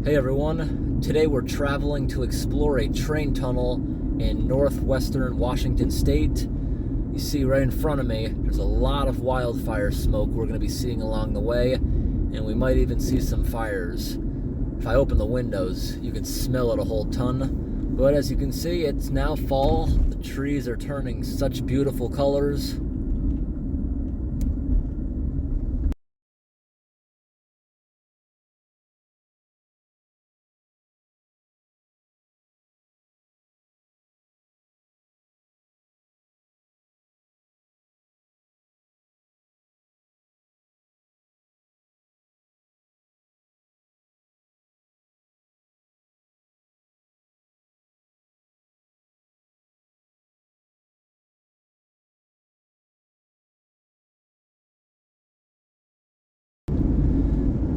Hey everyone, today we're traveling to explore a train tunnel in northwestern Washington state. You see right in front of me, there's a lot of wildfire smoke we're going to be seeing along the way, and we might even see some fires. If I open the windows, you can smell it a whole ton, but as you can see, it's now fall. The trees are turning such beautiful colors.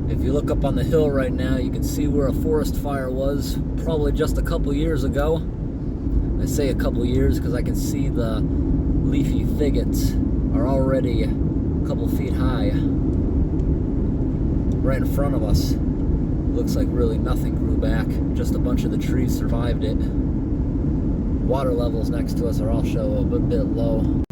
If you look up on the hill right now, you can see where a forest fire was probably just a couple years ago. I say a couple years because I can see the leafy thickets are already a couple feet high. Right in front of us, looks like really nothing grew back. Just a bunch of the trees survived it. Water levels next to us are also a bit low.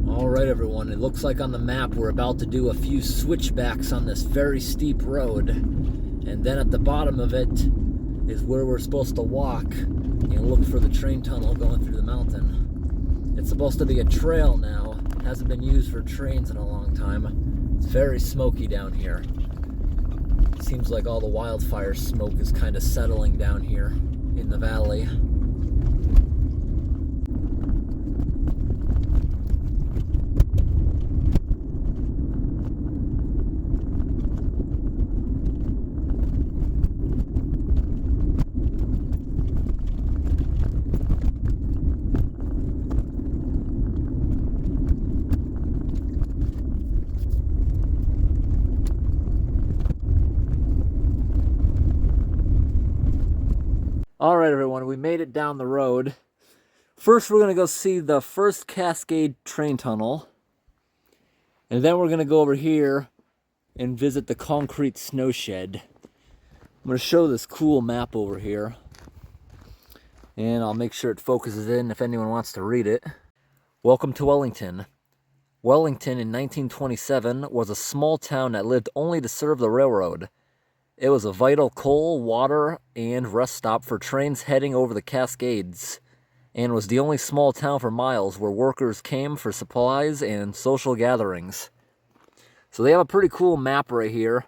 Alright everyone, it looks like on the map we're about to do a few switchbacks on this very steep road, and then at the bottom of it is where we're supposed to walk and look for the train tunnel going through the mountain. It's supposed to be a trail now. It hasn't been used for trains in a long time. It's very smoky down here. It seems like all the wildfire smoke is kind of settling down here in the valley. Alright everyone, we made it down the road. First we're going to go see the first Cascade train tunnel. And then we're going to go over here and visit the concrete snow shed. I'm going to show this cool map over here. And I'll make sure it focuses in if anyone wants to read it. Welcome to Wellington. Wellington in 1927 was a small town that lived only to serve the railroad. It was a vital coal, water, and rest stop for trains heading over the Cascades, and was the only small town for miles where workers came for supplies and social gatherings. So they have a pretty cool map right here.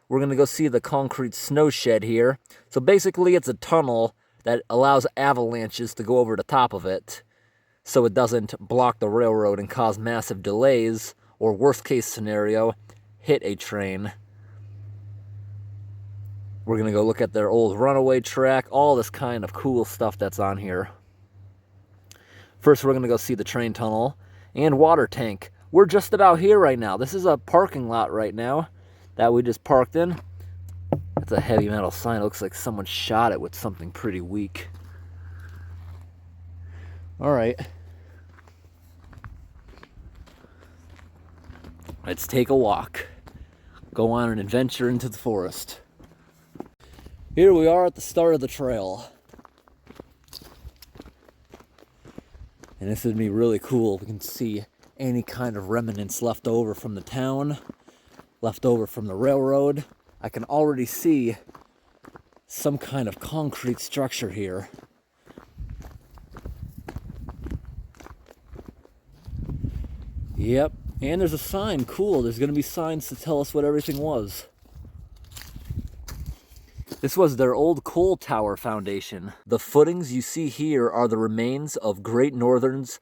We're going to go see the concrete snow shed here. So basically it's a tunnel that allows avalanches to go over the top of it, so it doesn't block the railroad and cause massive delays, or worst case scenario, hit a train. We're going to go look at their old runaway track, all this kind of cool stuff that's on here. First, we're going to go see the train tunnel and water tank. We're just about here right now. This is a parking lot right now that we just parked in. It's a heavy metal sign. It looks like someone shot it with something pretty weak. All right. Let's take a walk. Go on an adventure into the forest. Here we are at the start of the trail. And this would be really cool. We can see any kind of remnants left over from the town, left over from the railroad. I can already see some kind of concrete structure here. Yep, and there's a sign. Cool, there's going to be signs to tell us what everything was. This was their old coal tower foundation. The footings you see here are the remains of Great Northern's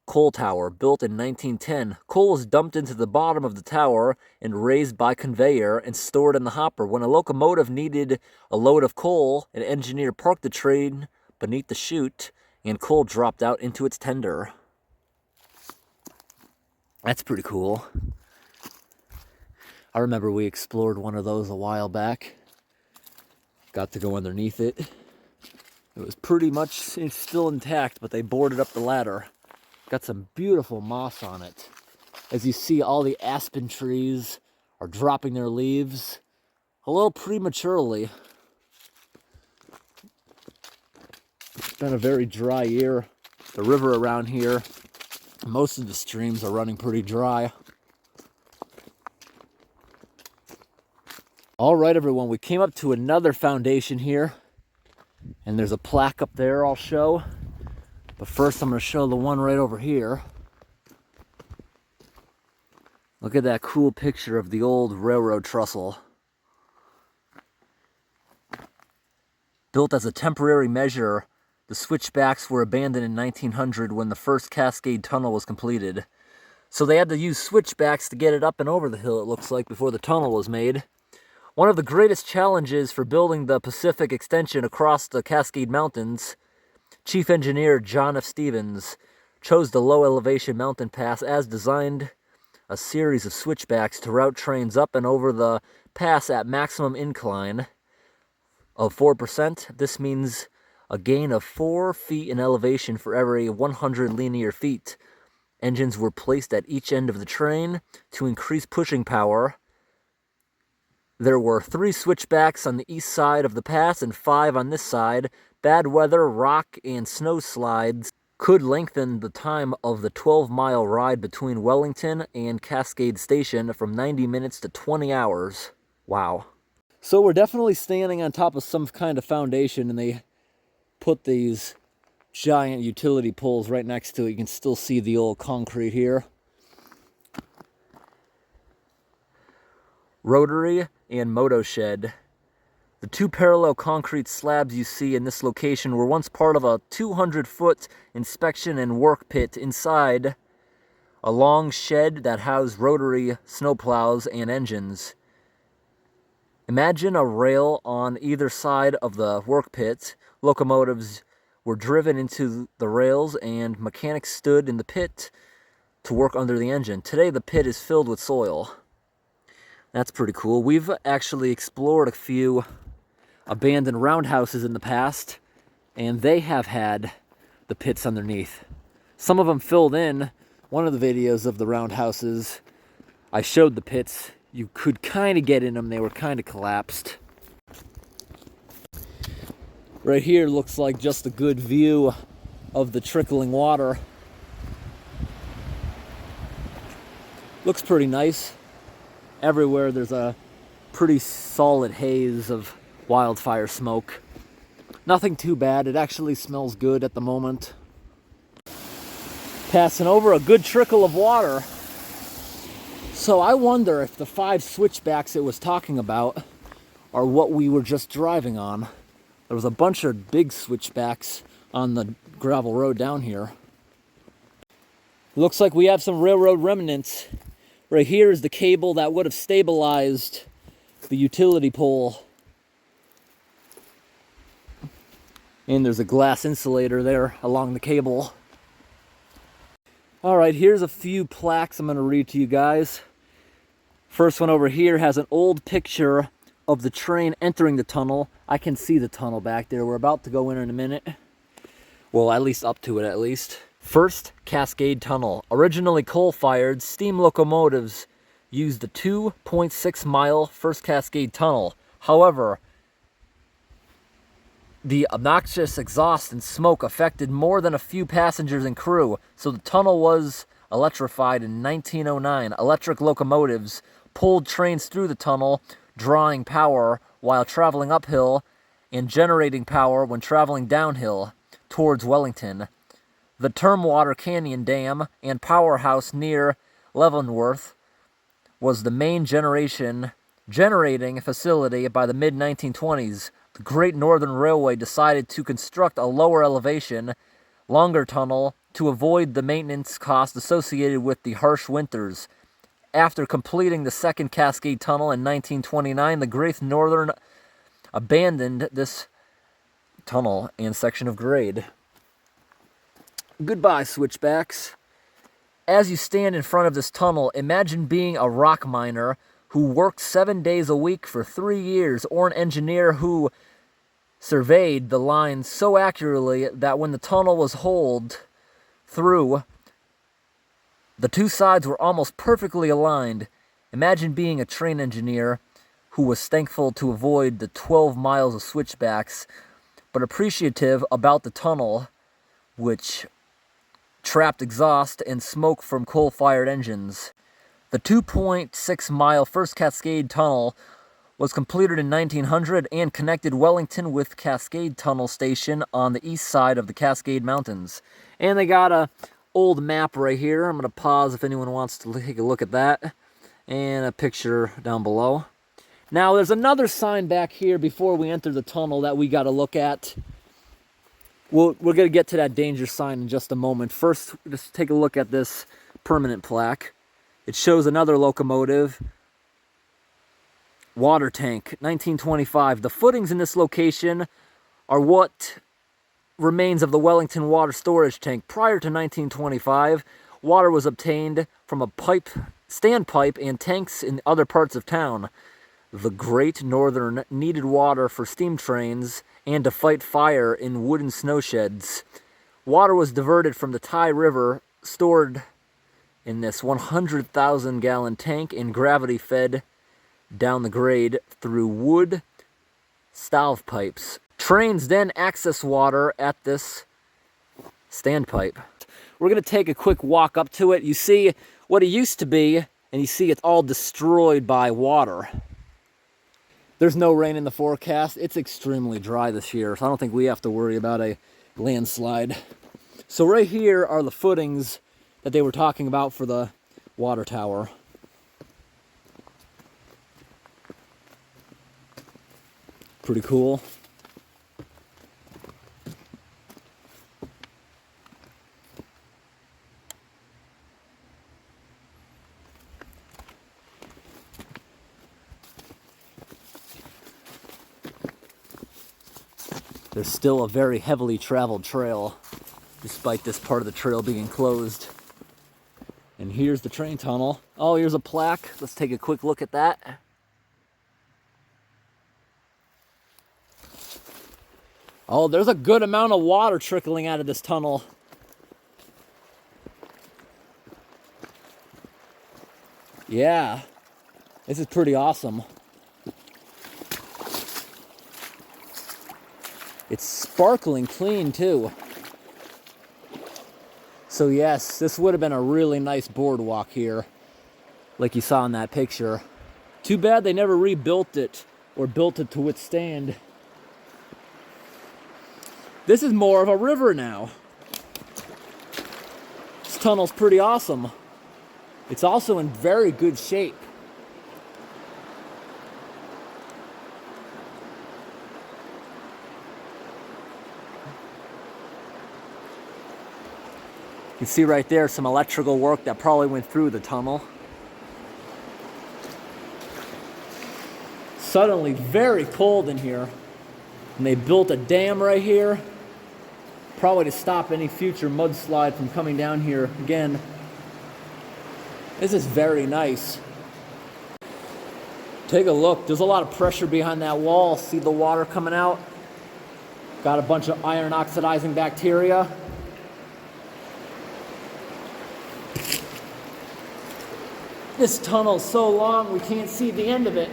coal tower, built in 1910. Coal was dumped into the bottom of the tower and raised by conveyor and stored in the hopper. When a locomotive needed a load of coal, an engineer parked the train beneath the chute and coal dropped out into its tender. That's pretty cool. I remember we explored one of those a while back. Got to go underneath it. It was pretty much still intact, but they boarded up the ladder. Got some beautiful moss on it. As you see, all the aspen trees are dropping their leaves a little prematurely. It's been a very dry year. The river around here, most of the streams are running pretty dry. All right, everyone, we came up to another foundation here, and there's a plaque up there I'll show. But first, I'm going to show the one right over here. Look at that cool picture of the old railroad trestle. Built as a temporary measure, the switchbacks were abandoned in 1900 when the first Cascade tunnel was completed. So they had to use switchbacks to get it up and over the hill, it looks like, before the tunnel was made. One of the greatest challenges for building the Pacific extension across the Cascade Mountains, Chief Engineer John F. Stevens chose the low-elevation mountain pass as designed, a series of switchbacks to route trains up and over the pass at maximum incline of 4%. This means a gain of 4 feet in elevation for every 100 linear feet. Engines were placed at each end of the train to increase pushing power. There were 3 switchbacks on the east side of the pass and 5 on this side. Bad weather, rock, and snow slides could lengthen the time of the 12-mile ride between Wellington and Cascade Station from 90 minutes to 20 hours. Wow. So we're definitely standing on top of some kind of foundation, and they put these giant utility poles right next to it. You can still see the old concrete here. Rotary and moto shed. The 2 parallel concrete slabs you see in this location were once part of a 200-foot inspection and work pit inside a long shed that housed rotary snowplows and engines. Imagine a rail on either side of the work pit. Locomotives were driven into the rails and mechanics stood in the pit to work under the engine. Today the pit is filled with soil. That's pretty cool. We've actually explored a few abandoned roundhouses in the past, and they have had the pits underneath. Some of them filled in. One of the videos of the roundhouses, I showed the pits. You could kind of get in them. They were kind of collapsed. Right here looks like just a good view of the trickling water. Looks pretty nice. Everywhere there's a pretty solid haze of wildfire smoke. Nothing too bad. It actually smells good at the moment. Passing over a good trickle of water. So I wonder if the 5 switchbacks it was talking about are what we were just driving on. There was a bunch of big switchbacks on the gravel road down here. Looks like we have some railroad remnants. Right here is the cable that would have stabilized the utility pole. And there's a glass insulator there along the cable. All right, here's a few plaques I'm going to read to you guys. First one over here has an old picture of the train entering the tunnel. I can see the tunnel back there. We're about to go in a minute. Well, at least up to it, at least. First Cascade Tunnel. Originally coal-fired, steam locomotives used the 2.6-mile First Cascade Tunnel. However, the obnoxious exhaust and smoke affected more than a few passengers and crew, so the tunnel was electrified in 1909. Electric locomotives pulled trains through the tunnel, drawing power while traveling uphill and generating power when traveling downhill towards Wellington. The Termwater Canyon Dam and powerhouse near Leavenworth was the main generation generating facility. By the mid-1920s, the Great Northern Railway decided to construct a lower elevation, longer tunnel to avoid the maintenance costs associated with the harsh winters. After completing the second Cascade Tunnel in 1929, the Great Northern abandoned this tunnel and section of grade. Goodbye, switchbacks. As you stand in front of this tunnel, imagine being a rock miner who worked 7 days a week for 3 years, or an engineer who surveyed the lines so accurately that when the tunnel was holed through, the two sides were almost perfectly aligned. Imagine being a train engineer who was thankful to avoid the 12 miles of switchbacks, but appreciative about the tunnel, which trapped exhaust and smoke from coal-fired engines. The 2.6-mile first Cascade Tunnel was completed in 1900 and connected Wellington with Cascade Tunnel Station on the east side of the Cascade Mountains. And they got a old map right here. I'm going to pause if anyone wants to take a look at that. And a picture down below. Now, there's another sign back here before we enter the tunnel that we got to look at. We're going to get to that danger sign in just a moment. First, just take a look at this permanent plaque. It shows another locomotive. Water tank, 1925. The footings in this location are what remains of the Wellington water storage tank. Prior to 1925, water was obtained from a standpipe and tanks in other parts of town. The Great Northern needed water for steam trains and to fight fire in wooden snow sheds. Water was diverted from the Ty River, stored in this 100,000-gallon tank, and gravity-fed down the grade through wood stovepipes. Trains then access water at this standpipe. We're going to take a quick walk up to it. You see what it used to be, and you see it's all destroyed by water. There's no rain in the forecast. It's extremely dry this year, so I don't think we have to worry about a landslide. So right here are the footings that they were talking about for the water tower. Pretty cool. There's still a very heavily traveled trail, despite this part of the trail being closed. And here's the train tunnel. Oh, here's a plaque. Let's take a quick look at that. Oh, there's a good amount of water trickling out of this tunnel. Yeah, this is pretty awesome. It's sparkling clean too. So yes, this would have been a really nice boardwalk here, like you saw in that picture. Too bad they never rebuilt it or built it to withstand. This is more of a river now. This tunnel's pretty awesome. It's also in very good shape. You can see right there some electrical work that probably went through the tunnel. Suddenly very cold in here. And they built a dam right here, probably to stop any future mudslide from coming down here again. This is very nice. Take a look. There's a lot of pressure behind that wall. See the water coming out? Got a bunch of iron oxidizing bacteria. This tunnel's so long we can't see the end of it.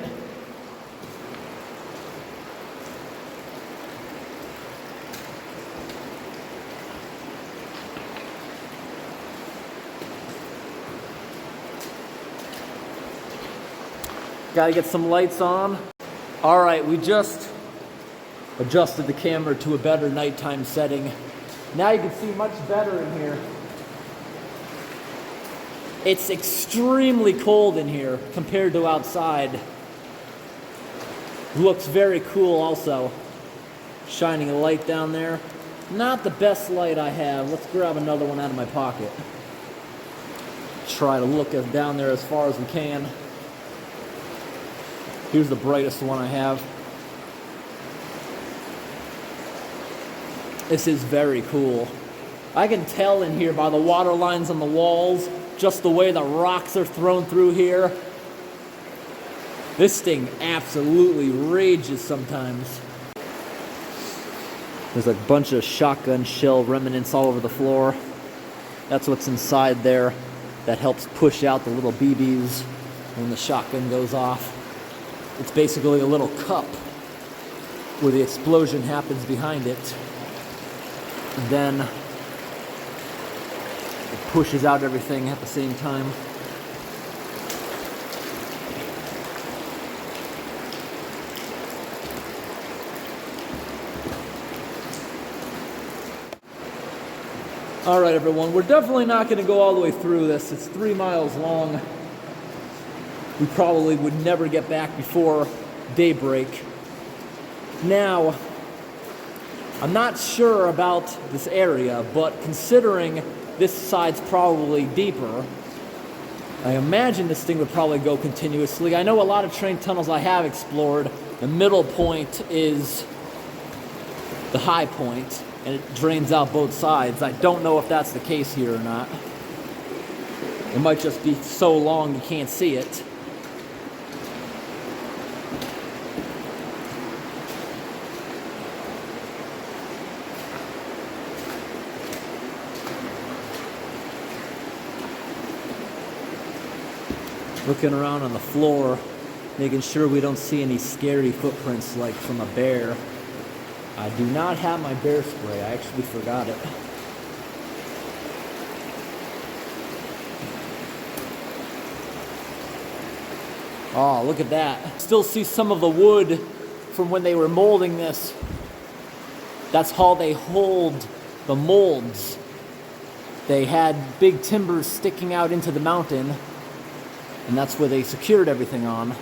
Gotta get some lights on. All right, we just adjusted the camera to a better nighttime setting. Now you can see much better in here. It's extremely cold in here compared to outside. Looks very cool also. Shining a light down there. Not the best light I have. Let's grab another one out of my pocket. Try to look down there as far as we can. Here's the brightest one I have. This is very cool. I can tell in here by the water lines on the walls, just the way the rocks are thrown through here. This thing absolutely rages sometimes. There's a bunch of shotgun shell remnants all over the floor. That's what's inside there. That helps push out the little BBs when the shotgun goes off. It's basically a little cup where the explosion happens behind it. And then it pushes out everything at the same time. All right, everyone, we're definitely not going to go all the way through this. It's 3 miles long. We probably would never get back before daybreak. Now, I'm not sure about this area, but considering this side's probably deeper, I imagine this thing would probably go continuously. I know a lot of train tunnels I have explored, the middle point is the high point, and it drains out both sides. I don't know if that's the case here or not. It might just be so long you can't see it. Looking around on the floor, making sure we don't see any scary footprints like from a bear. I do not have my bear spray. I actually forgot it. Oh, look at that. Still see some of the wood from when they were molding this. That's how they hold the molds. They had big timbers sticking out into the mountain, and that's where they secured everything on.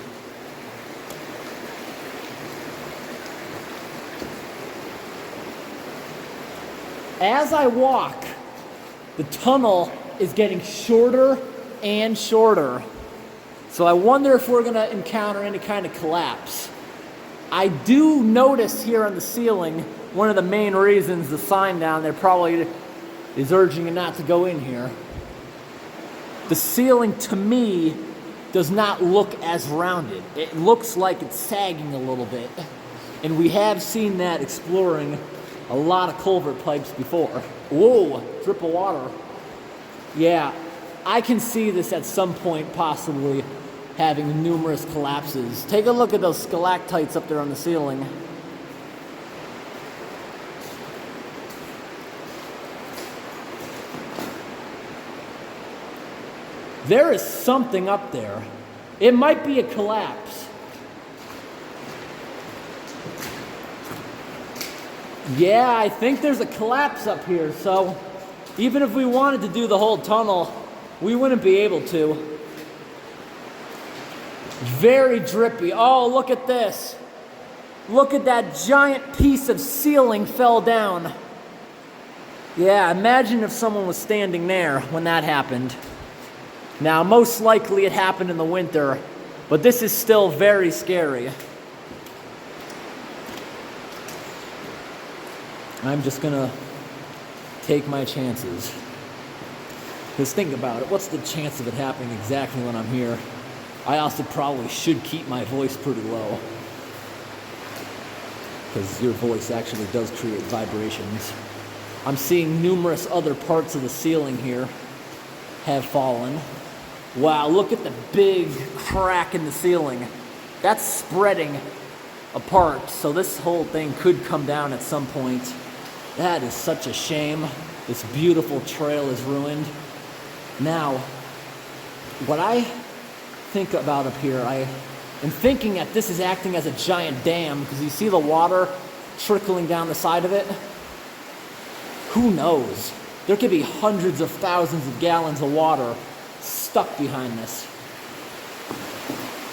As I walk, the tunnel is getting shorter and shorter. So I wonder if we're gonna encounter any kind of collapse. I do notice here on the ceiling, one of the main reasons the sign down there probably is urging you not to go in here. The ceiling, to me, does not look as rounded. It looks like it's sagging a little bit. And we have seen that exploring a lot of culvert pipes before. Whoa, drip of water. Yeah, I can see this at some point possibly having numerous collapses. Take a look at those stalactites up there on the ceiling. There is something up there. It might be a collapse. Yeah, I think there's a collapse up here, so even if we wanted to do the whole tunnel, we wouldn't be able to. Very drippy. Oh, look at this. Look at that giant piece of ceiling fell down. Yeah, imagine if someone was standing there when that happened. Now, most likely it happened in the winter, but this is still very scary. I'm just gonna take my chances. Because think about it, what's the chance of it happening exactly when I'm here? I also probably should keep my voice pretty low. Because your voice actually does create vibrations. I'm seeing numerous other parts of the ceiling here have fallen. Wow, look at the big crack in the ceiling. That's spreading apart, so this whole thing could come down at some point. That is such a shame. This beautiful trail is ruined. Now, what I think about up here, I am thinking that this is acting as a giant dam, because you see the water trickling down the side of it? Who knows? There could be hundreds of thousands of gallons of water stuck behind this.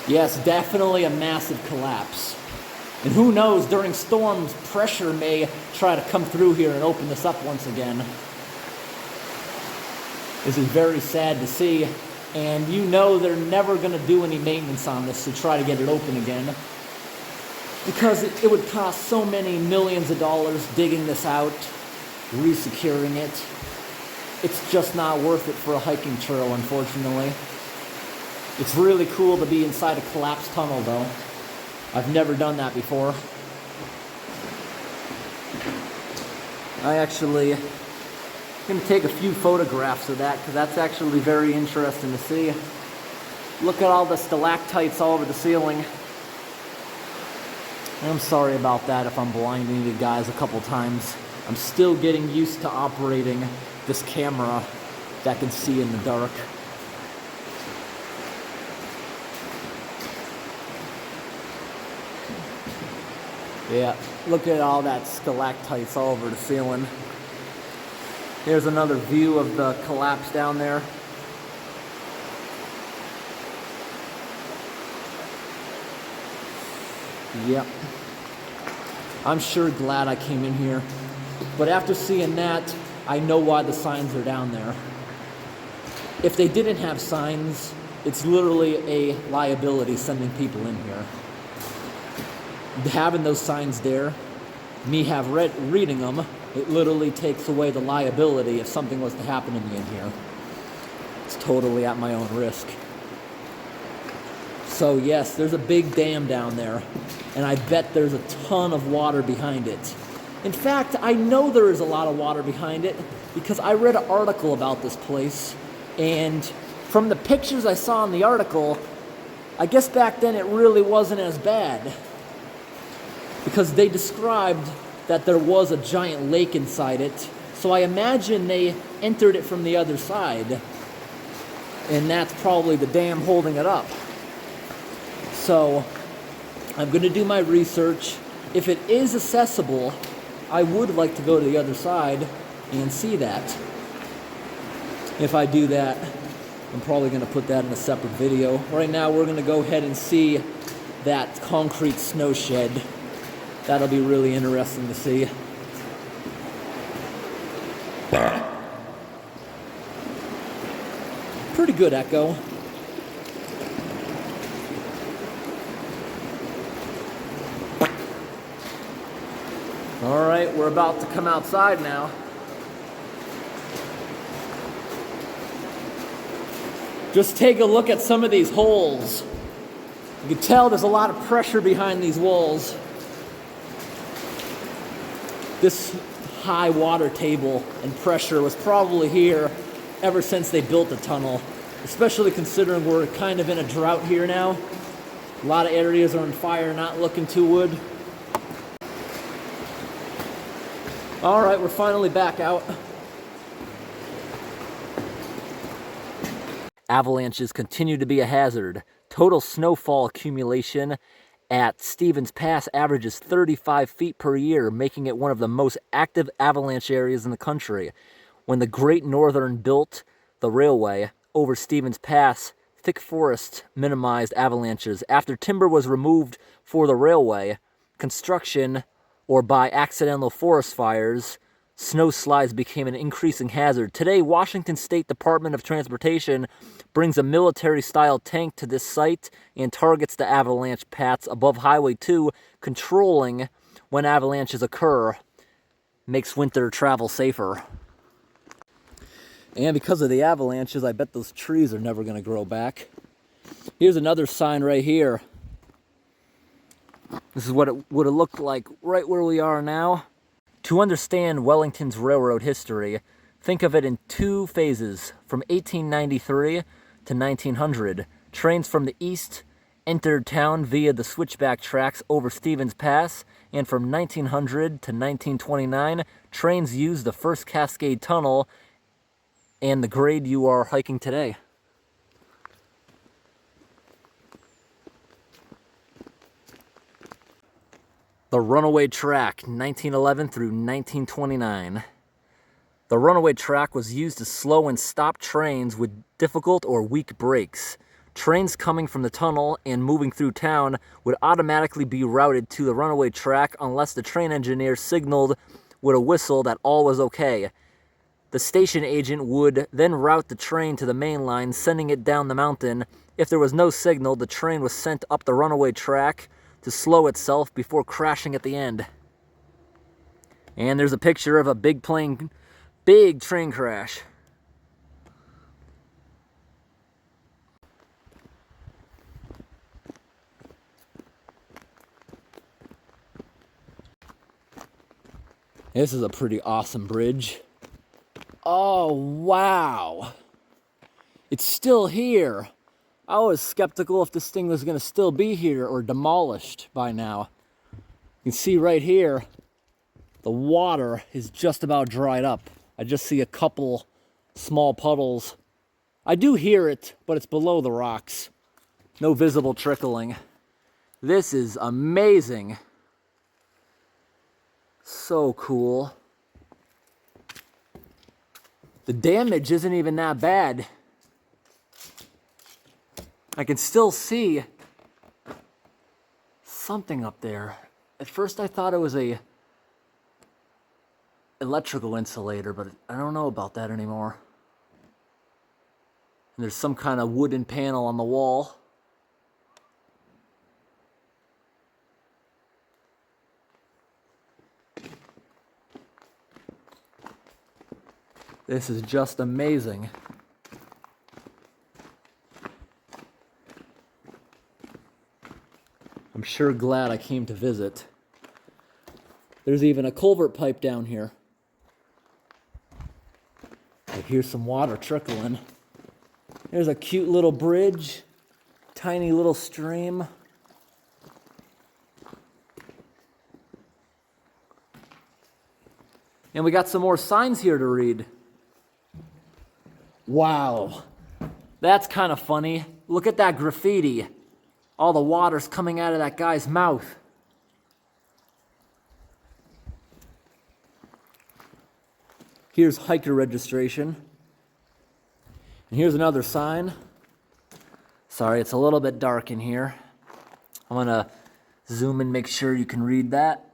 Yes, definitely a massive collapse. And who knows, during storms, pressure may try to come through here and open this up once again. This is very sad to see, and you know they're never going to do any maintenance on this to try to get it open again, because it would cost so many millions of dollars digging this out, re-securing it. It's just not worth it for a hiking trail, unfortunately. It's really cool to be inside a collapsed tunnel, though. I've never done that before. I'm going to take a few photographs of that, because that's actually very interesting to see. Look at all the stalactites all over the ceiling. I'm sorry about that if I'm blinding you guys a couple times. I'm still getting used to operating this camera that can see in the dark. Yeah, look at all that stalactites all over the ceiling. Here's another view of the collapse down there. Yep. I'm sure glad I came in here. But after seeing that, I know why the signs are down there. If they didn't have signs, it's literally a liability sending people in here. Having those signs there, reading them, it literally takes away the liability if something was to happen to me in here. It's totally at my own risk. So yes, there's a big dam down there, and I bet there's a ton of water behind it. In fact, I know there is a lot of water behind it because I read an article about this place, and from the pictures I saw in the article, I guess back then it really wasn't as bad, because they described that there was a giant lake inside it. So I imagine they entered it from the other side, and that's probably the dam holding it up. So I'm going to do my research. If it is accessible, I would like to go to the other side and see that. If I do that, I'm probably going to put that in a separate video. Right now we're going to go ahead and see that concrete snow shed. That'll be really interesting to see. Pretty good echo. All right, we're about to come outside now. Just take a look at some of these holes. You can tell there's a lot of pressure behind these walls. This high water table and pressure was probably here ever since they built the tunnel, especially considering we're kind of in a drought here now. A lot of areas are on fire, not looking too good. All right, we're finally back out. Avalanches continue to be a hazard. Total snowfall accumulation at Stevens Pass averages 35 feet per year, making it one of the most active avalanche areas in the country. When the Great Northern built the railway over Stevens Pass, thick forest minimized avalanches. After timber was removed for the railway construction or by accidental forest fires, snow slides became an increasing hazard. Today, Washington State Department of Transportation brings a military-style tank to this site and targets the avalanche paths above Highway 2, controlling when avalanches occur. Makes winter travel safer. And because of the avalanches, I bet those trees are never going to grow back. Here's another sign right here. This is what it would have looked like right where we are now. To understand Wellington's railroad history, think of it in two phases. From 1893 to 1900, trains from the east entered town via the switchback tracks over Stevens Pass, and from 1900 to 1929, trains used the first Cascade Tunnel and the grade you are hiking today. The runaway track, 1911 through 1929. The runaway track was used to slow and stop trains with difficult or weak brakes. trains coming from the tunnel and moving through town would automatically be routed to the runaway track unless the train engineer signaled with a whistle that all was okay. The station agent would then route the train to the main line, sending it down the mountain. If there was no signal, the train was sent up the runaway track to slow itself before crashing at the end. And there's a picture of a big train crash. This is a pretty awesome bridge. Oh, wow. It's still here. I was skeptical if this thing was going to still be here or demolished by now. You can see right here, the water is just about dried up. I just see a couple small puddles. I do hear it, but it's below the rocks. No visible trickling. This is amazing. So cool. The damage isn't even that bad. I can still see something up there. At first I thought it was a electrical insulator, but I don't know about that anymore. And there's some kind of wooden panel on the wall. This is just amazing. I'm sure glad I came to visit. There's even a culvert pipe down here. I hear some water trickling. There's a cute little bridge, tiny little stream. And we got some more signs here to read. Wow, that's kind of funny. Look at that graffiti. All the water's coming out of that guy's mouth. Here's hiker registration. And here's another sign. Sorry, it's a little bit dark in here. I'm gonna zoom and make sure you can read that.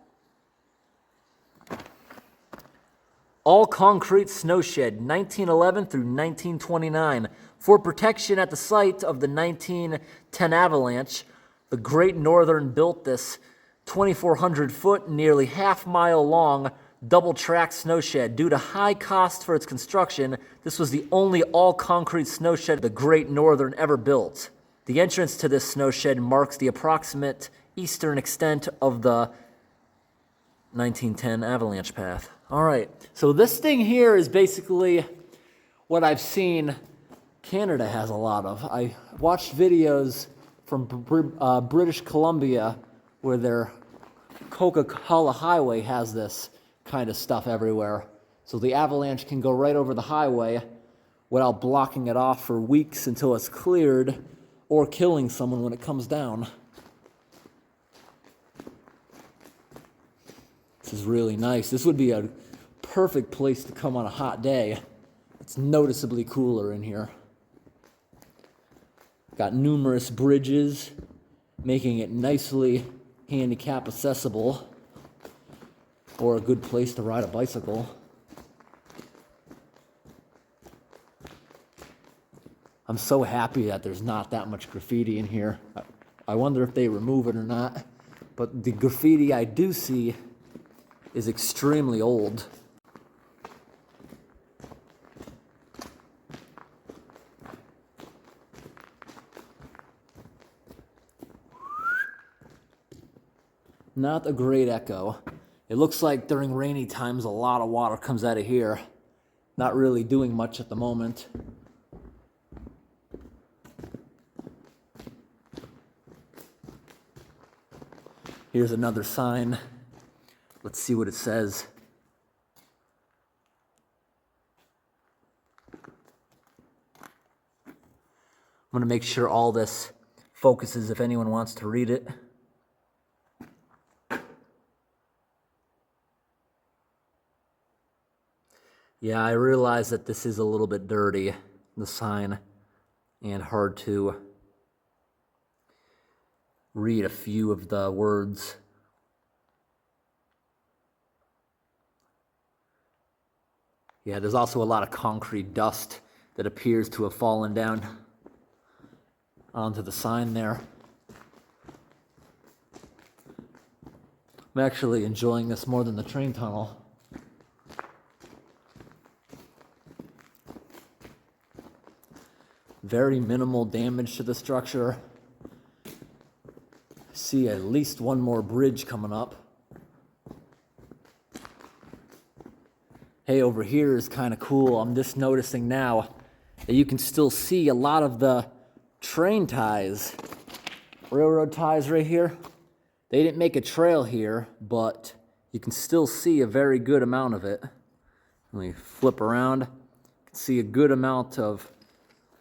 All concrete snow shed, 1911 through 1929. For protection at the site of the 1910 avalanche, the Great Northern built this 2,400 foot, nearly half-mile long, double-track snow shed. Due to high cost for its construction, this was the only all-concrete snow shed the Great Northern ever built. The entrance to this snow shed marks the approximate eastern extent of the 1910 avalanche path. All right, so this thing here is basically what I've seen Canada has a lot of. I watched videos from British Columbia where their Coca-Cola highway has this kind of stuff everywhere. So the avalanche can go right over the highway without blocking it off for weeks until it's cleared or killing someone when it comes down. This is really nice. This would be a perfect place to come on a hot day. It's noticeably cooler in here. Got numerous bridges, making it nicely handicap accessible, or a good place to ride a bicycle. I'm so happy that there's not that much graffiti in here. I wonder if they remove it or not, but the graffiti I do see is extremely old. Not a great echo. It looks like during rainy times a lot of water comes out of here. Not really doing much at the moment. Here's another sign. Let's see what it says. I'm going to make sure all this focuses if anyone wants to read it. Yeah, I realize that this is a little bit dirty, the sign, and hard to read a few of the words. Yeah, there's also a lot of concrete dust that appears to have fallen down onto the sign there. I'm actually enjoying this more than the train tunnel. Very minimal damage to the structure. I see at least one more bridge coming up. Hey, over here is kind of cool. I'm just noticing now that you can still see a lot of the train ties, railroad ties right here. They didn't make a trail here, but you can still see a very good amount of it. Let me flip around. You can see a good amount of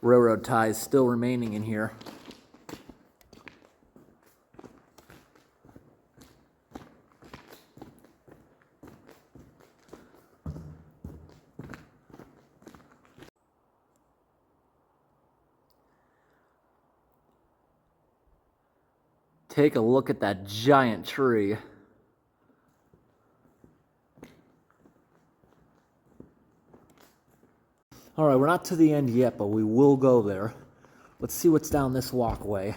railroad ties still remaining in here. Take a look at that giant tree. All right, we're not to the end yet, but we will go there. Let's see what's down this walkway.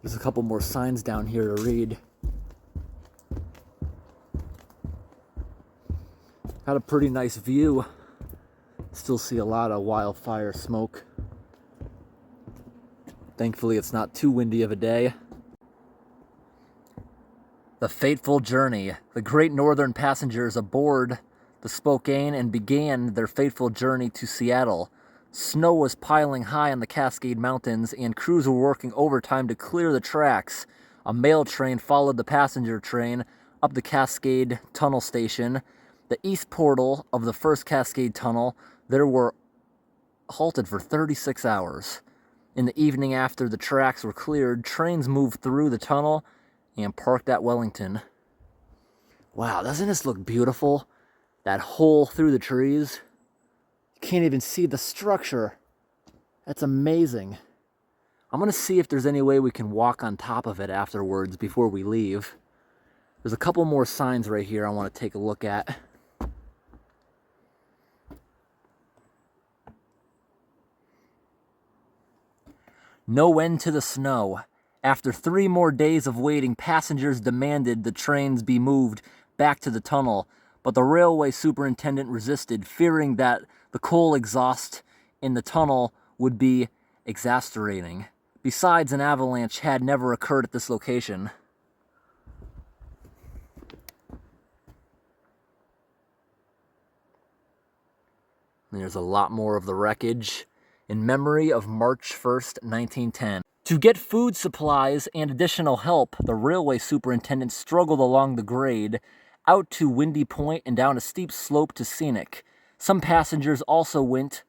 There's a couple more signs down here to read. Got a pretty nice view. Still see a lot of wildfire smoke. Thankfully, it's not too windy of a day. The Fateful Journey. The Great Northern passengers aboard the Spokane and began their fateful journey to Seattle. Snow was piling high on the Cascade Mountains, and crews were working overtime to clear the tracks. A mail train followed the passenger train up the Cascade Tunnel station. The east portal of the first Cascade Tunnel, there were halted for 36 hours. In the evening after the tracks were cleared, trains moved through the tunnel and parked at Wellington. Wow, doesn't this look beautiful? That hole through the trees. You can't even see the structure. That's amazing. I'm gonna see if there's any way we can walk on top of it afterwards before we leave. There's a couple more signs right here I want to take a look at. No end to the snow. After 3 more days of waiting, passengers demanded the trains be moved back to the tunnel, but the railway superintendent resisted, fearing that the coal exhaust in the tunnel would be exasperating. Besides, an avalanche had never occurred at this location. And there's a lot more of the wreckage. In memory of March 1st, 1910. To get food supplies and additional help, the railway superintendent struggled along the grade, out to Windy Point and down a steep slope to Scenic. Some passengers also went,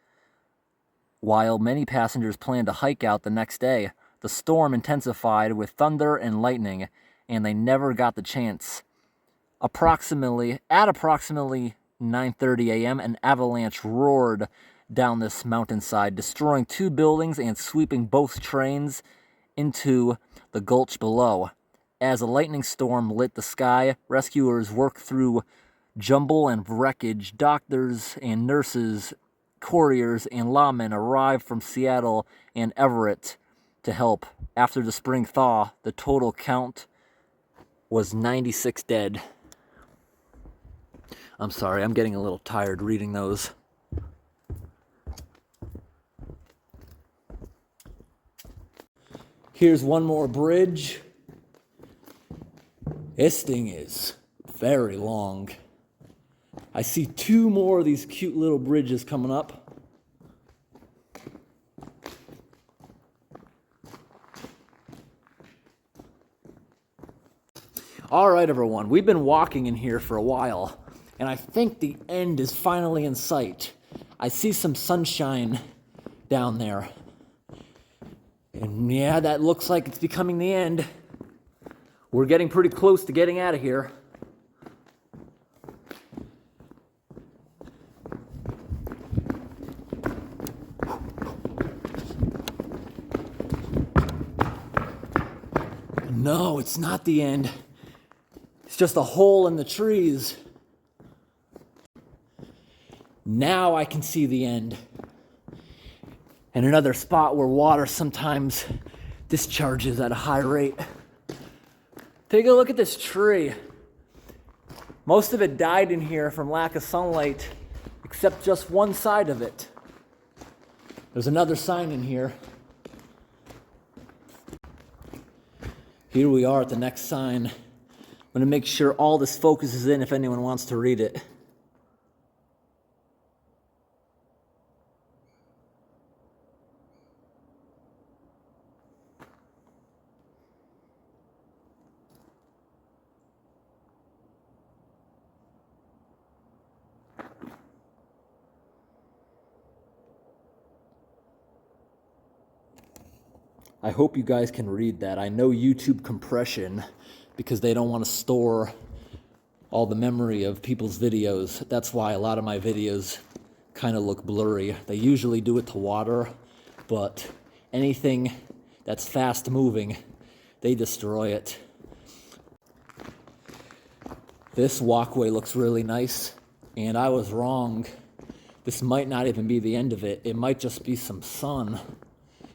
while many passengers planned to hike out the next day. The storm intensified with thunder and lightning, and they never got the chance. At approximately 9:30 a.m., an avalanche roared down this mountainside, destroying 2 buildings and sweeping both trains into the gulch below. As a lightning storm lit the sky, rescuers worked through jumble and wreckage. Doctors and nurses, couriers, and lawmen arrived from Seattle and Everett to help. After the spring thaw, the total count was 96 dead. I'm sorry, I'm getting a little tired reading those. Here's one more bridge. This thing is very long. I see 2 more of these cute little bridges coming up. All right, everyone, we've been walking in here for a while, and I think the end is finally in sight. I see some sunshine down there. And yeah, that looks like it's becoming the end. We're getting pretty close to getting out of here. No, it's not the end. It's just a hole in the trees. Now I can see the end. And another spot where water sometimes discharges at a high rate. Take a look at this tree. Most of it died in here from lack of sunlight, except just one side of it. There's another sign in here. Here we are at the next sign. I'm gonna make sure all this focuses in if anyone wants to read it. I hope you guys can read that. I know YouTube compression because they don't want to store all the memory of people's videos. That's why a lot of my videos kind of look blurry. They usually do it to water, but anything that's fast moving, they destroy it. This walkway looks really nice, and I was wrong. This might not even be the end of it. It might just be some sun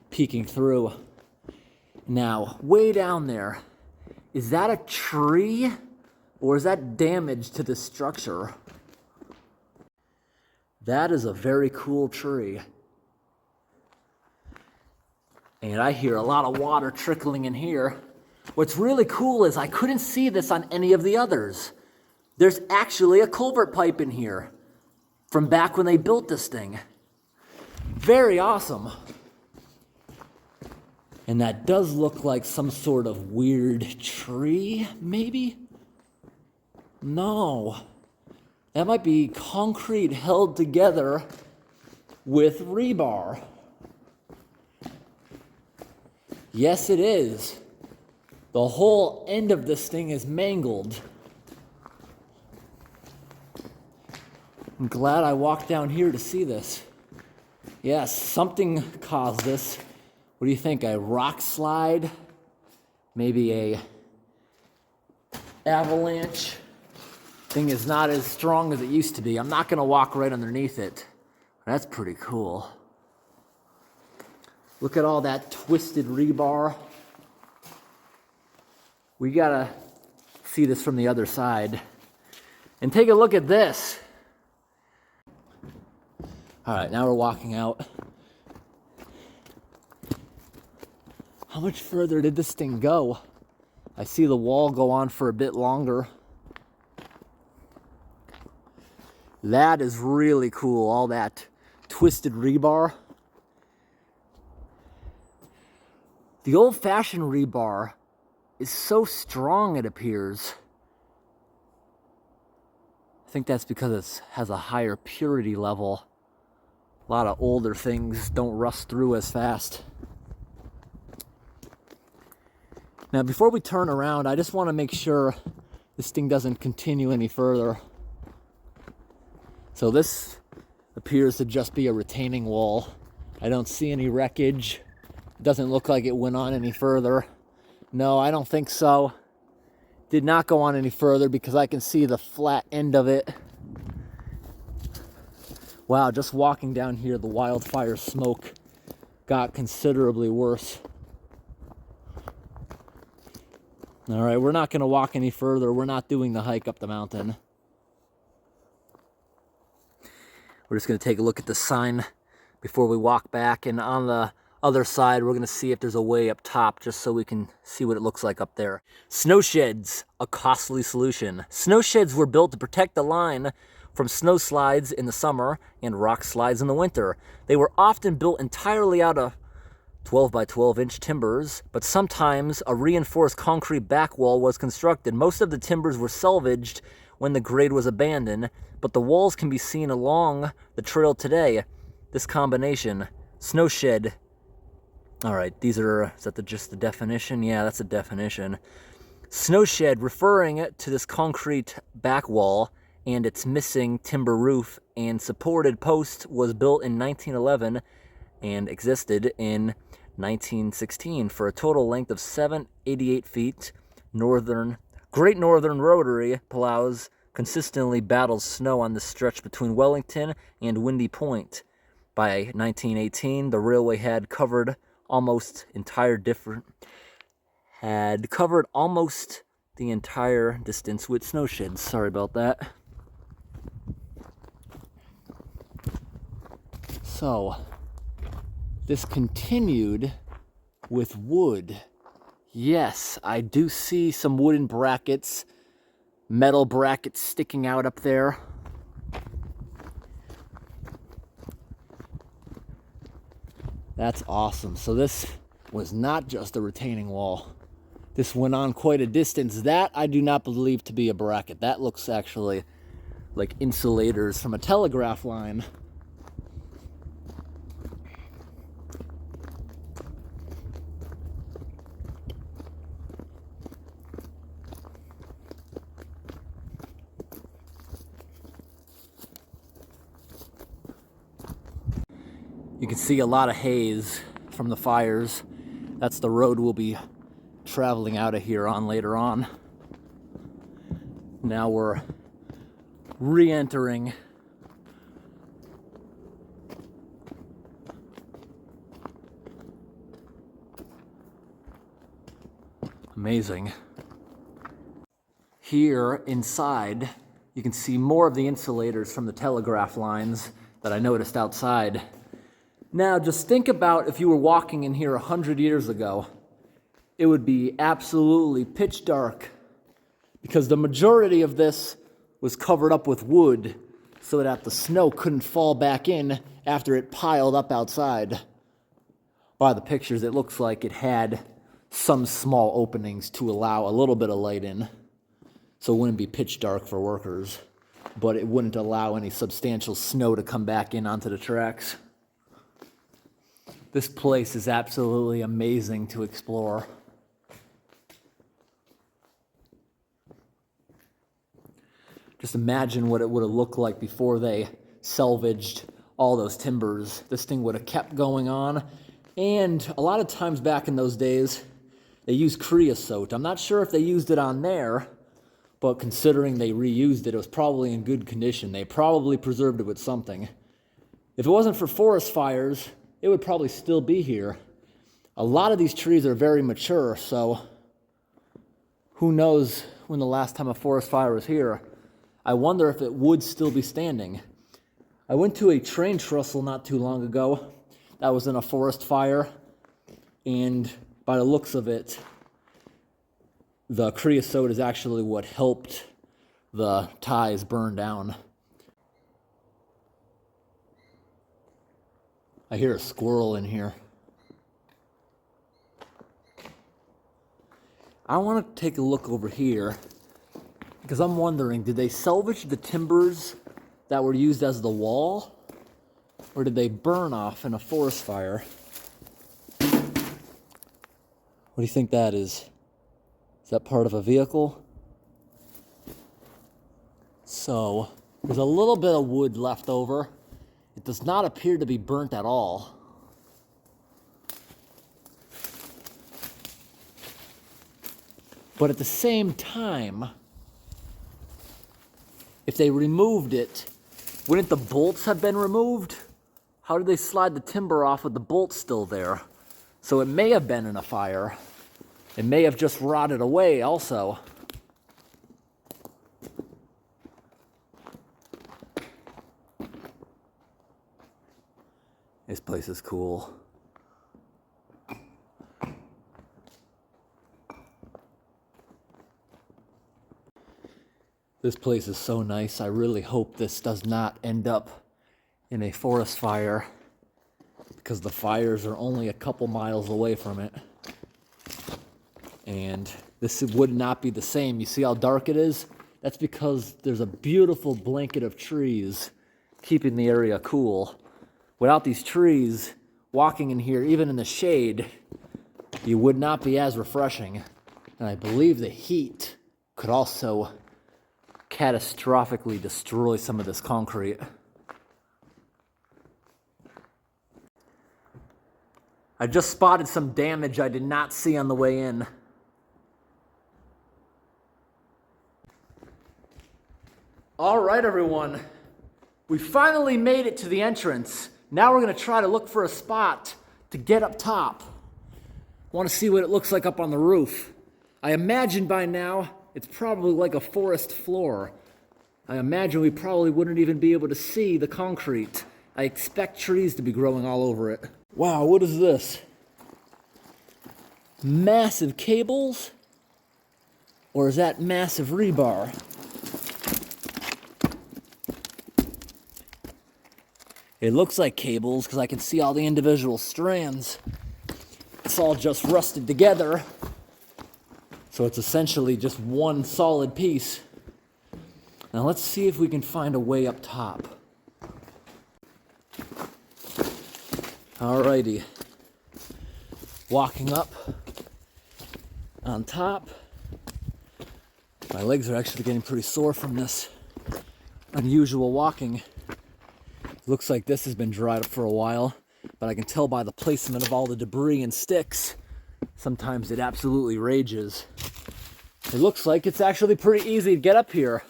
peeking through. Now, way down there, is that a tree or is that damage to the structure? That is a very cool tree. And I hear a lot of water trickling in here. What's really cool is I couldn't see this on any of the others. There's actually a culvert pipe in here from back when they built this thing. Very awesome. And that does look like some sort of weird tree, maybe? No. That might be concrete held together with rebar. Yes, it is. The whole end of this thing is mangled. I'm glad I walked down here to see this. Yes, something caused this. What do you think, a rock slide? Maybe a avalanche? Thing is not as strong as it used to be. I'm not gonna walk right underneath it. That's pretty cool. Look at all that twisted rebar. We gotta see this from the other side. And take a look at this. All right, now we're walking out. How much further did this thing go? I see the wall go on for a bit longer. That is really cool, all that twisted rebar. The old-fashioned rebar is so strong, it appears. I think that's because it has a higher purity level. A lot of older things don't rust through as fast. Now, before we turn around, I just want to make sure this thing doesn't continue any further. So this appears to just be a retaining wall. I don't see any wreckage. It doesn't look like it went on any further. No, I don't think so. Did not go on any further because I can see the flat end of it. Wow, just walking down here, the wildfire smoke got considerably worse. All right, we're not going to walk any further. We're not doing the hike up the mountain. We're just going to take a look at the sign before we walk back. And on the other side, we're going to see if there's a way up top, just so we can see what it looks like up there. Snow sheds, a costly solution. Snow sheds were built to protect the line from snow slides in the summer and rock slides in the winter. They were often built entirely out of 12 by 12 inch timbers, but sometimes a reinforced concrete back wall was constructed. Most of the timbers were salvaged when the grade was abandoned, but the walls can be seen along the trail today. This combination, snow shed. All right, these are, is that just the definition? Yeah, that's the definition. Snow shed, referring to this concrete back wall and its missing timber roof and supported post, was built in 1911 and existed in 1916 for a total length of 788 feet. Great Northern Rotary plows consistently battles snow on the stretch between Wellington and Windy Point. By 1918, the railway had covered almost the entire distance with snow sheds. Sorry about that. So, this continued with wood. Yes, I do see some wooden brackets, metal brackets sticking out up there. That's awesome. So this was not just a retaining wall. This went on quite a distance. That I do not believe to be a bracket. That looks actually like insulators from a telegraph line. You can see a lot of haze from the fires. That's the road we'll be traveling out of here on later on. Now we're re-entering amazing. Here inside, you can see more of the insulators from the telegraph lines that I noticed outside. Now, just think about if you were walking in here 100 years ago. It would be absolutely pitch dark because the majority of this was covered up with wood so that the snow couldn't fall back in after it piled up outside. By the pictures, it looks like it had some small openings to allow a little bit of light in, so it wouldn't be pitch dark for workers, but it wouldn't allow any substantial snow to come back in onto the tracks. This place is absolutely amazing to explore. Just imagine what it would have looked like before they salvaged all those timbers. This thing would have kept going on. And a lot of times back in those days, they used creosote. I'm not sure if they used it on there, but considering they reused it, it was probably in good condition. They probably preserved it with something. If it wasn't for forest fires, it would probably still be here. A lot of these trees are very mature, so who knows when the last time a forest fire was here. I wonder if it would still be standing. I went to a train trestle not too long ago that was in a forest fire, and by the looks of it, the creosote is actually what helped the ties burn down. I hear a squirrel in here. I want to take a look over here because I'm wondering, did they salvage the timbers that were used as the wall, or did they burn off in a forest fire? What do you think that is? Is that part of a vehicle? So, there's a little bit of wood left over. It does not appear to be burnt at all. But at the same time, if they removed it, wouldn't the bolts have been removed? How did they slide the timber off with the bolts still there? So it may have been in a fire. It may have just rotted away also. This place is cool. This place is so nice. I really hope this does not end up in a forest fire because the fires are only a couple miles away from it. And this would not be the same. You see how dark it is? That's because there's a beautiful blanket of trees keeping the area cool. Without these trees, walking in here, even in the shade, you would not be as refreshing. And I believe the heat could also catastrophically destroy some of this concrete. I just spotted some damage I did not see on the way in. All right, everyone. We finally made it to the entrance. Now we're gonna try to look for a spot to get up top. I want to see what it looks like up on the roof. I imagine by now it's probably like a forest floor. I imagine we probably wouldn't even be able to see the concrete. I expect trees to be growing all over it. Wow, what is this? Massive cables? Or is that massive rebar? It looks like cables because I can see all the individual strands. It's all just rusted together. So it's essentially just one solid piece. Now let's see if we can find a way up top. Alrighty. Walking up on top. My legs are actually getting pretty sore from this unusual walking. Looks like this has been dried up for a while, but I can tell by the placement of all the debris and sticks, sometimes it absolutely rages. It looks like it's actually pretty easy to get up here.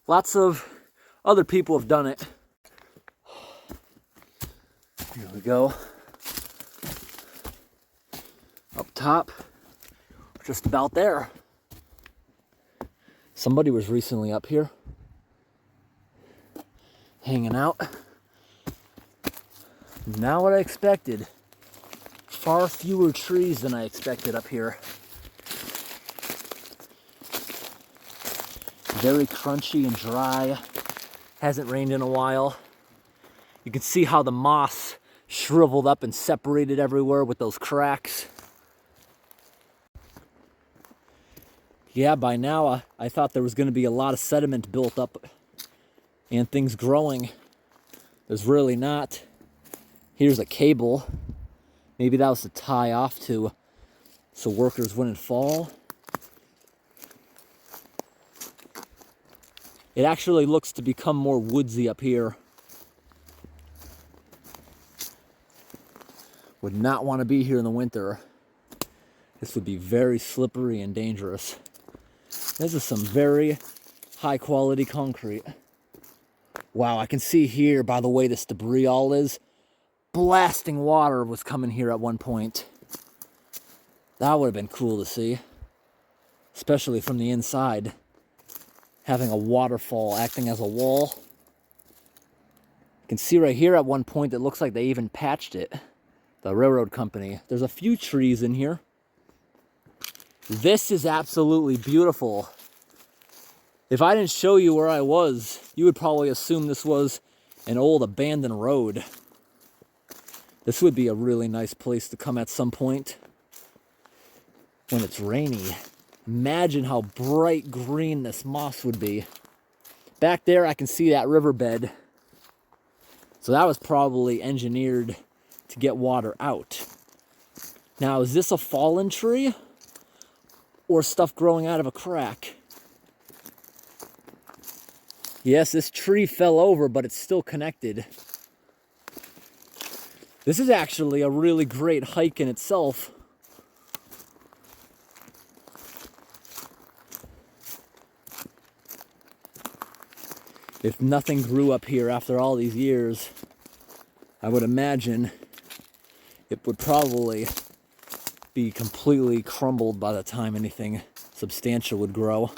Lots of other people have done it. Here we go. Up top, just about there. Somebody was recently up here, hanging out. Not what I expected. Far fewer trees than I expected up here. Very crunchy and dry. Hasn't rained in a while. You can see how the moss shriveled up and separated everywhere with those cracks. Yeah, by now I thought there was going to be a lot of sediment built up and things growing. There's really not. Here's a cable. Maybe that was to tie off to so workers wouldn't fall. It actually looks to become more woodsy up here. Would not want to be here in the winter. This would be very slippery and dangerous. This is some very high quality concrete. Wow, I can see here by the way this debris all is, blasting water was coming here at one point. That would have been cool to see, especially from the inside. Having a waterfall acting as a wall. You can see right here at one point it looks like they even patched it. The railroad company. There's a few trees in here. This is absolutely beautiful. If I didn't show you where I was, you would probably assume this was an old abandoned road. This would be a really nice place to come at some point when it's rainy. Imagine how bright green this moss would be. Back there, I can see that riverbed. So that was probably engineered to get water out. Now, is this a fallen tree or stuff growing out of a crack? Yes, this tree fell over, but it's still connected. This is actually a really great hike in itself. If nothing grew up here after all these years, I would imagine it would probably be completely crumbled by the time anything substantial would grow.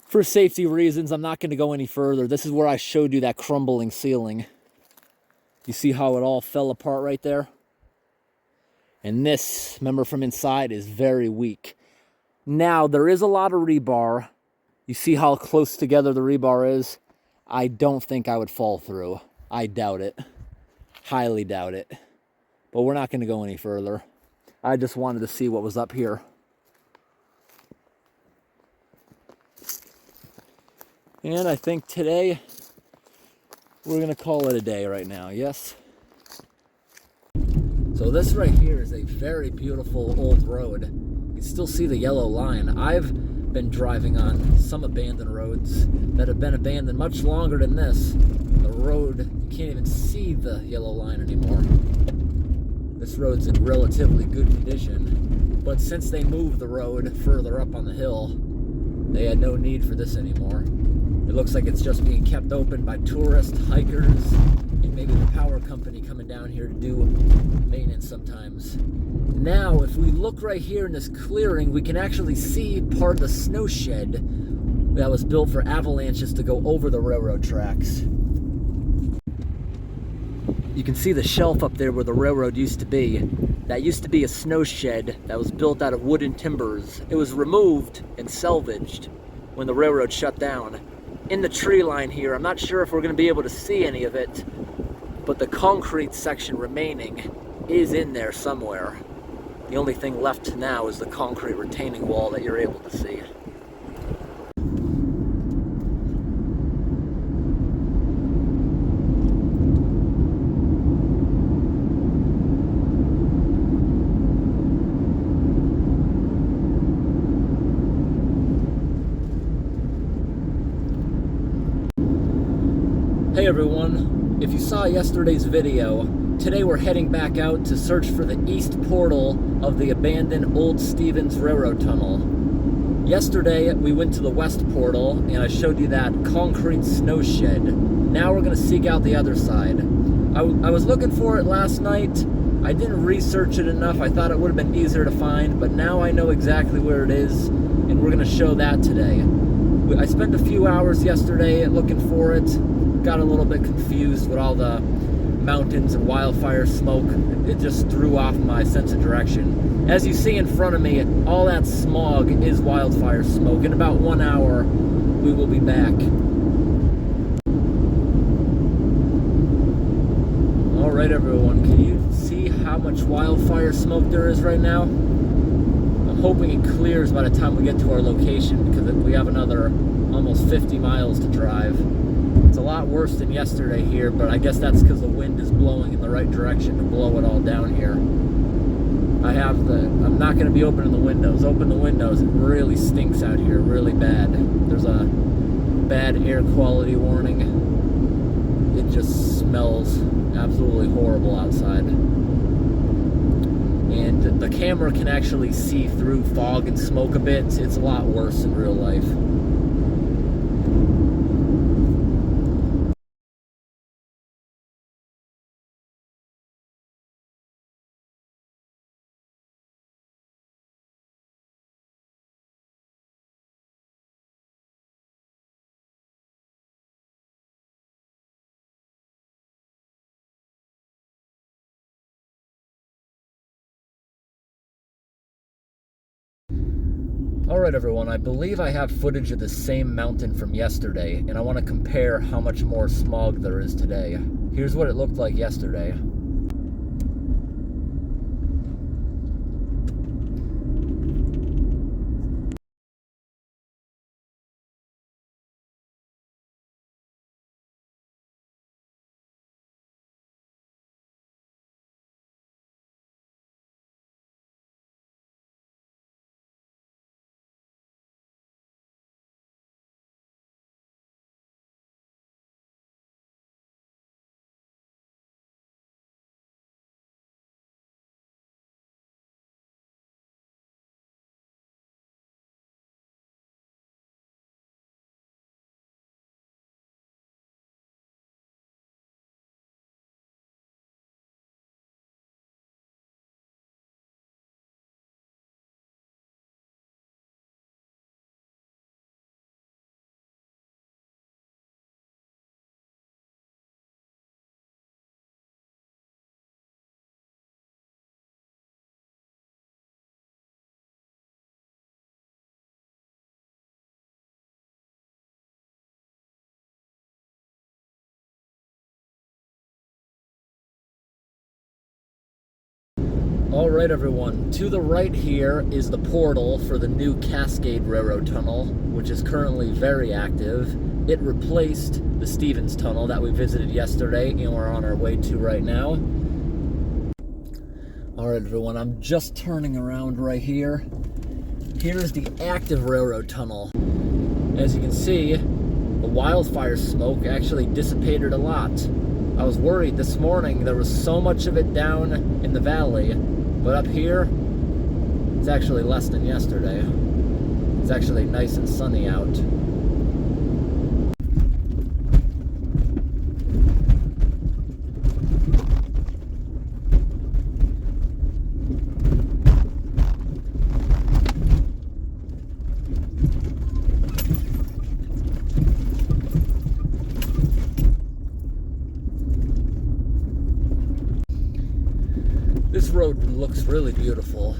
For safety reasons, I'm not going to go any further. This is where I showed you that crumbling ceiling. You see how it all fell apart right there? And this, remember from inside, is very weak. Now, there is a lot of rebar. You see how close together the rebar is? I don't think I would fall through. I doubt it. Highly doubt it. But we're not going to go any further. I just wanted to see what was up here. And I think today, we're going to call it a day right now, yes? So this right here is a very beautiful old road. You can still see the yellow line. I've been driving on some abandoned roads that have been abandoned much longer than this. The road, you can't even see the yellow line anymore. This road's in relatively good condition, but since they moved the road further up on the hill, they had no need for this anymore. It looks like it's just being kept open by tourists, hikers, and maybe the power company coming down here to do maintenance sometimes. Now, if we look right here in this clearing, we can actually see part of the snow shed that was built for avalanches to go over the railroad tracks. You can see the shelf up there where the railroad used to be. That used to be a snow shed that was built out of wooden timbers. It was removed and salvaged when the railroad shut down. In the tree line here, I'm not sure if we're going to be able to see any of it, but the concrete section remaining is in there somewhere. The only thing left now is the concrete retaining wall that you're able to see. Hey everyone, if you saw yesterday's video, today we're heading back out to search for the east portal of the abandoned Old Stevens Railroad Tunnel. Yesterday we went to the west portal and I showed you that concrete snow shed. Now we're going to seek out the other side. I was looking for it last night. I didn't research it enough. I thought it would have been easier to find, but now I know exactly where it is and we're going to show that today. I spent a few hours yesterday looking for it. Got a little bit confused with all the mountains and wildfire smoke. It just threw off my sense of direction. As you see in front of me, all that smog is wildfire smoke. In about 1 hour, we will be back. Alright everyone, can you see how much wildfire smoke there is right now? I'm hoping it clears by the time we get to our location, because we have another almost 50 miles to drive. It's a lot worse than yesterday here, but I guess that's because the wind is blowing in the right direction to blow it all down here. I'm not going to be opening the windows. Open the windows, it really stinks out here, really bad. There's a bad air quality warning. It just smells absolutely horrible outside. And the camera can actually see through fog and smoke a bit. It's a lot worse in real life. Alright everyone, I believe I have footage of the same mountain from yesterday, and I want to compare how much more smog there is today. Here's what it looked like yesterday. Alright everyone, to the right here is the portal for the new Cascade Railroad Tunnel, which is currently very active. It replaced the Stevens Tunnel that we visited yesterday and we're on our way to right now. Alright everyone, I'm just turning around right here. Here's the active railroad tunnel. As you can see, the wildfire smoke actually dissipated a lot. I was worried this morning there was so much of it down in the valley, but up here, it's actually less than yesterday. It's actually nice and sunny out. This road looks really beautiful.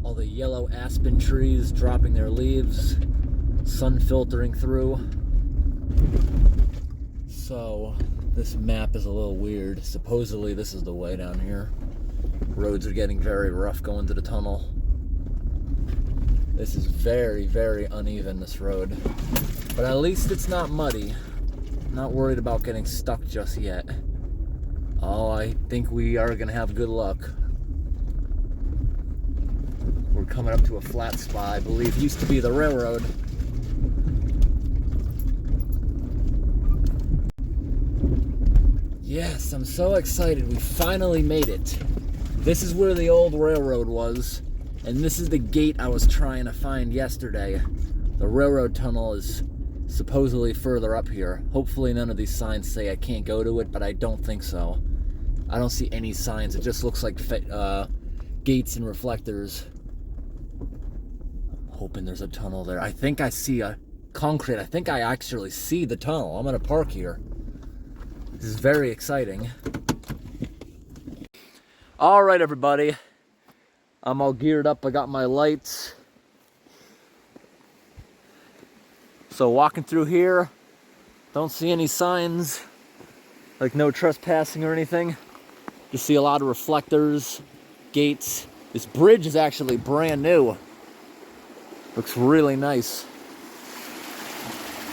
All the yellow aspen trees dropping their leaves, sun filtering through. So, this map is a little weird. Supposedly this is the way down here. Roads are getting very rough going to the tunnel. This is very, very uneven, this road. But at least it's not muddy. Not worried about getting stuck just yet. Oh, I think we are gonna have good luck. We're coming up to a flat spot, I believe used to be the railroad. Yes, I'm so excited. We finally made it. This is where the old railroad was, and this is the gate I was trying to find yesterday. The railroad tunnel is supposedly further up here. Hopefully none of these signs say I can't go to it, but I don't think so. I don't see any signs. It just looks like gates and reflectors. I'm hoping there's a tunnel there. I think I see a concrete. I think I actually see the tunnel. I'm gonna park here. This is very exciting. All right, everybody. I'm all geared up. I got my lights. So walking through here, don't see any signs, like no trespassing or anything. You see a lot of reflectors, gates. This bridge is actually brand new. Looks really nice.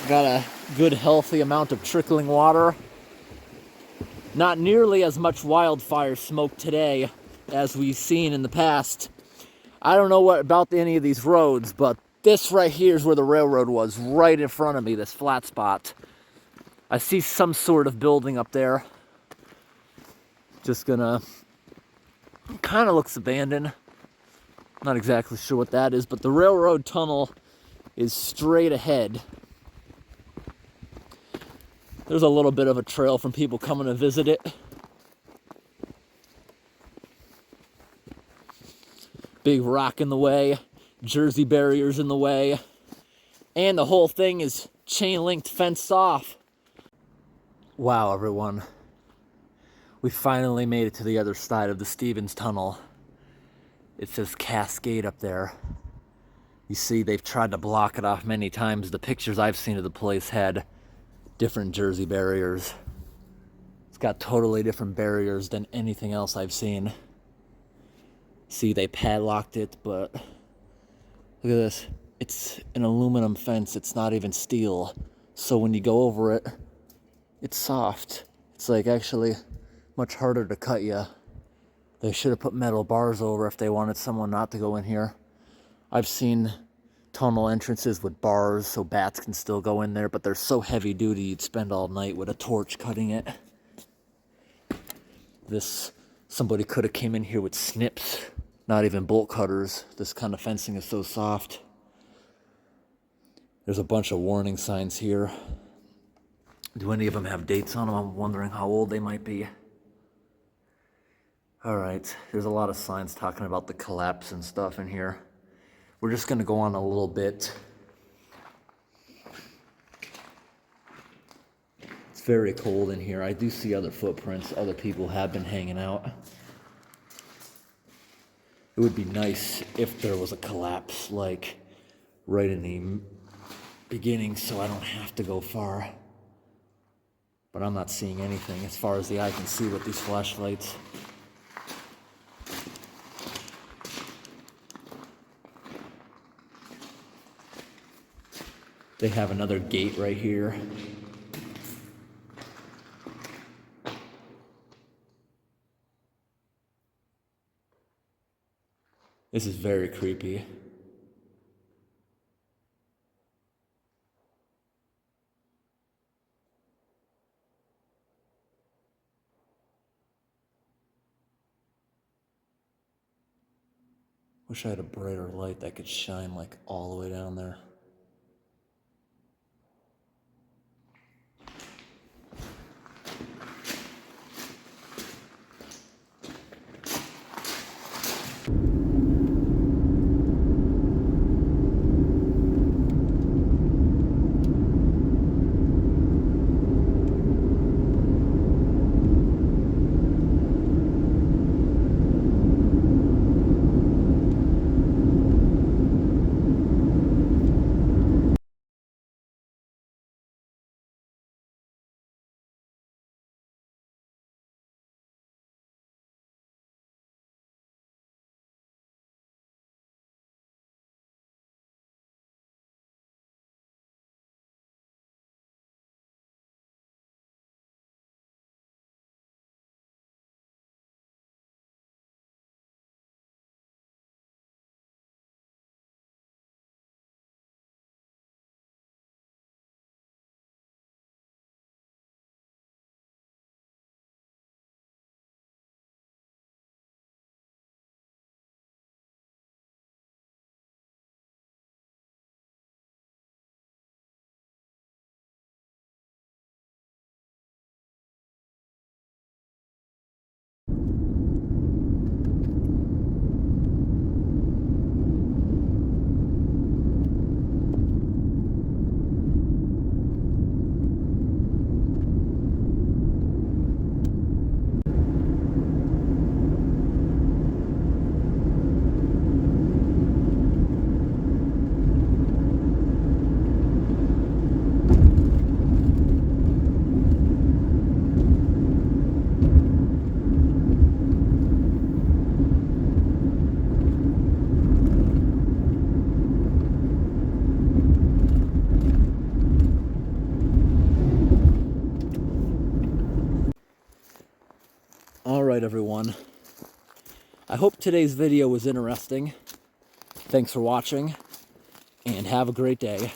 Got a good healthy amount of trickling water. Not nearly as much wildfire smoke today as we've seen in the past. I don't know what about any of these roads, but this right here is where the railroad was, right in front of me, this flat spot. I see some sort of building up there. Just gonna, kind of looks abandoned. Not exactly sure what that is, but the railroad tunnel is straight ahead. There's a little bit of a trail from people coming to visit it. Big rock in the way, Jersey barriers in the way, and the whole thing is chain linked, fenced off. Wow, everyone. We finally made it to the other side of the Stevens Tunnel. It says Cascade up there. You see, they've tried to block it off many times. The pictures I've seen of the place had different Jersey barriers. It's got totally different barriers than anything else I've seen. See, they padlocked it, but look at this. It's an aluminum fence. It's not even steel. So when you go over it, it's soft. It's like actually much harder to cut you. They should have put metal bars over if they wanted someone not to go in here. I've seen tunnel entrances with bars so bats can still go in there, but they're so heavy duty you'd spend all night with a torch cutting it. Somebody could have came in here with snips, not even bolt cutters. This kind of fencing is so soft. There's a bunch of warning signs here. Do any of them have dates on them? I'm wondering how old they might be. All right, there's a lot of signs talking about the collapse and stuff in here. We're just gonna go on a little bit. It's very cold in here. I do see other footprints. Other people have been hanging out. It would be nice if there was a collapse, like right in the beginning, so I don't have to go far. But I'm not seeing anything as far as the eye can see with these flashlights. They have another gate right here. This is very creepy. Wish I had a brighter light that could shine like all the way down there. Alright everyone, I hope today's video was interesting. Thanks for watching, and have a great day.